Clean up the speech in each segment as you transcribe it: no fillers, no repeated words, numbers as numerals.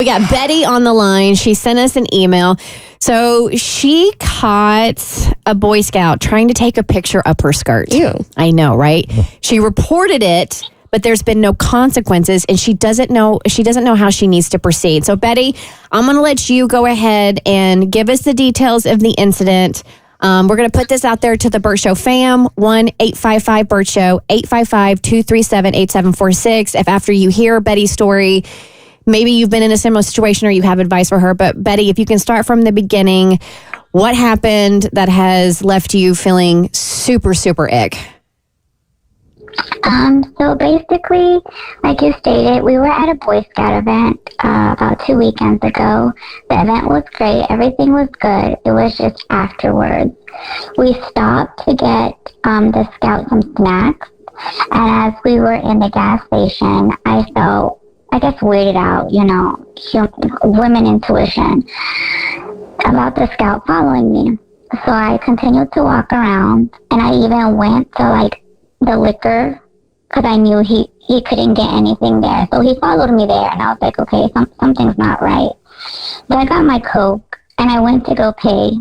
We got Betty on the line. She sent us an email. So she caught a Boy Scout trying to take a picture up her skirt. Ew. I know, right? She reported it, but there's been no consequences, and she doesn't know how she needs to proceed. So Betty, I'm going to let you go ahead and give us the details of the incident. We're going to put this out there to the Bert Show fam, 1-855-BERT-SHOW, 855-237-8746. If after you hear Betty's story, maybe you've been in a similar situation or you have advice for her. But Betty, if you can start from the beginning, what happened that has left you feeling super, super ick? So basically, like you stated, we were at a Boy Scout event about 2 weekends ago. The event was great. Everything was good. It was just afterwards. We stopped to get the Scout some snacks. And as we were in the gas station, I felt, I guess, weirded out, women intuition about the Scout following me. So I continued to walk around, and I even went to, the liquor, because I knew he couldn't get anything there. So he followed me there, and I was like, okay, something's not right. But I got my Coke, and I went to go pay.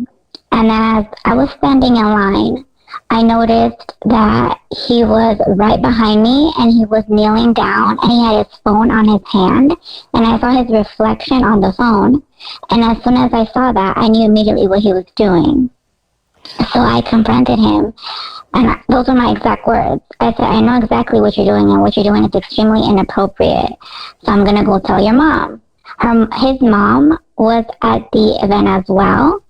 And as I was standing in line, I noticed that he was right behind me, and he was kneeling down, and he had his phone on his hand, and I saw his reflection on the phone. And as soon as I saw that, I knew immediately what he was doing. So I confronted him, and those were my exact words. I said, I know exactly what you're doing, and what you're doing is extremely inappropriate. So I'm going to go tell your mom. His mom was at the event as well.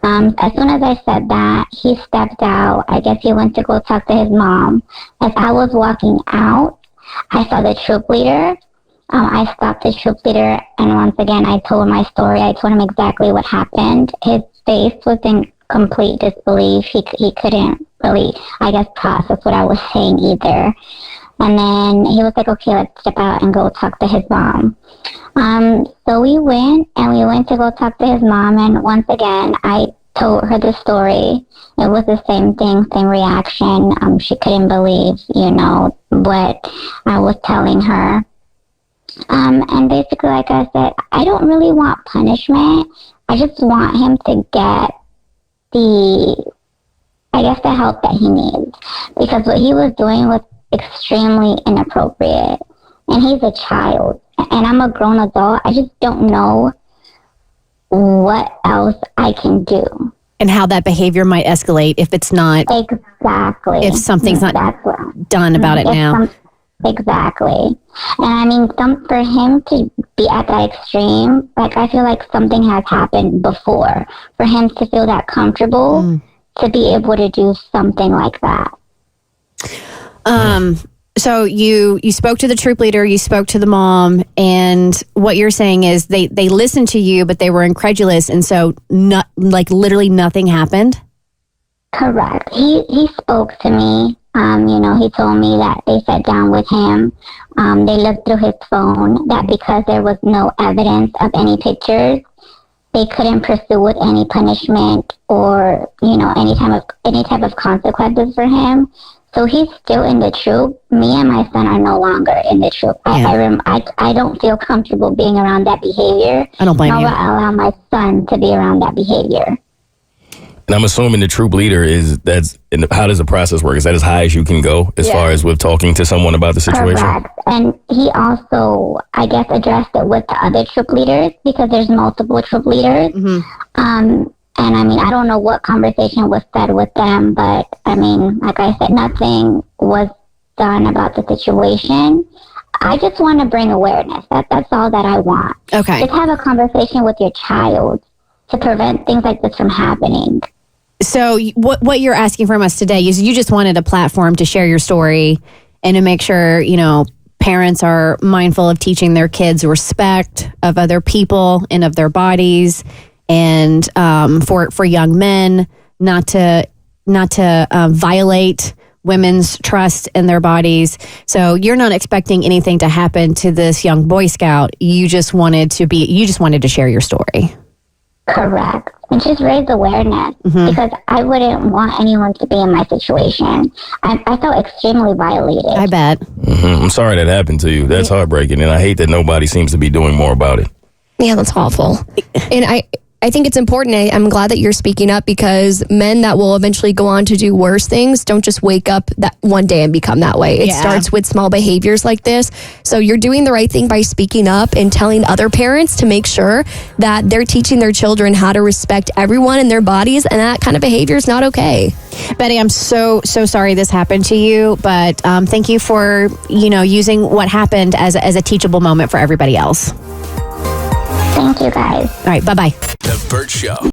As soon as I said that, he stepped out. I guess he went to go talk to his mom. As I was walking out, I saw the troop leader. I stopped the troop leader, and once again, I told my story. I told him exactly what happened. His face was in complete disbelief. He couldn't really, I guess, process what I was saying either. And then he was like, okay, let's step out and go talk to his mom. So we went to go talk to his mom, and once again, I told her the story. It was the same thing, same reaction. She couldn't believe, what I was telling her. And basically, like I said, I don't really want punishment. I just want him to get the help that he needs. Because what he was doing was extremely inappropriate. And he's a child. And I'm a grown adult. I just don't know what else I can do. And how that behavior might escalate if it's not... Exactly. If something's not done about it now. Exactly. And I mean, for him to be at that extreme, I feel like something has happened before. For him to feel that comfortable to be able to do something like that. So you spoke to the troop leader, you spoke to the mom, and what you're saying is they listened to you, but they were incredulous, and so literally nothing happened? Correct. He spoke to me. He told me that they sat down with him. They looked through his phone, that because there was no evidence of any pictures, they couldn't pursue with any punishment or, any type of consequences for him. So he's still in the troop. Me and my son are no longer in the troop. Yeah. I don't feel comfortable being around that behavior. I don't blame you. Nor will I allow my son to be around that behavior. And I'm assuming the troop leader how does the process work? Is that as high as you can go as far as with talking to someone about the situation? Correct. And he also, I guess, addressed it with the other troop leaders because there's multiple troop leaders. Mm-hmm. And I mean, I don't know what conversation was said with them, but I mean, like I said, nothing was done about the situation. I just want to bring awareness. That's all that I want. Okay. Just have a conversation with your child to prevent things like this from happening. So what you're asking from us today is you just wanted a platform to share your story and to make sure, parents are mindful of teaching their kids respect of other people and of their bodies, and for young men not to violate women's trust in their bodies. So you're not expecting anything to happen to this young Boy Scout. You just wanted to share your story. Correct. And just raise awareness, because I wouldn't want anyone to be in my situation. I felt extremely violated. I bet. I'm sorry that happened to you. That's heartbreaking, and I hate that nobody seems to be doing more about it. Yeah, that's awful. And I think it's important. I'm glad that you're speaking up, because men that will eventually go on to do worse things don't just wake up that one day and become that way. It starts with small behaviors like this. So you're doing the right thing by speaking up and telling other parents to make sure that they're teaching their children how to respect everyone and their bodies, and that kind of behavior is not okay. Betty, I'm so sorry this happened to you, but thank you for, using what happened as a teachable moment for everybody else. Thank you, guys. All right, bye-bye. The Bert Show.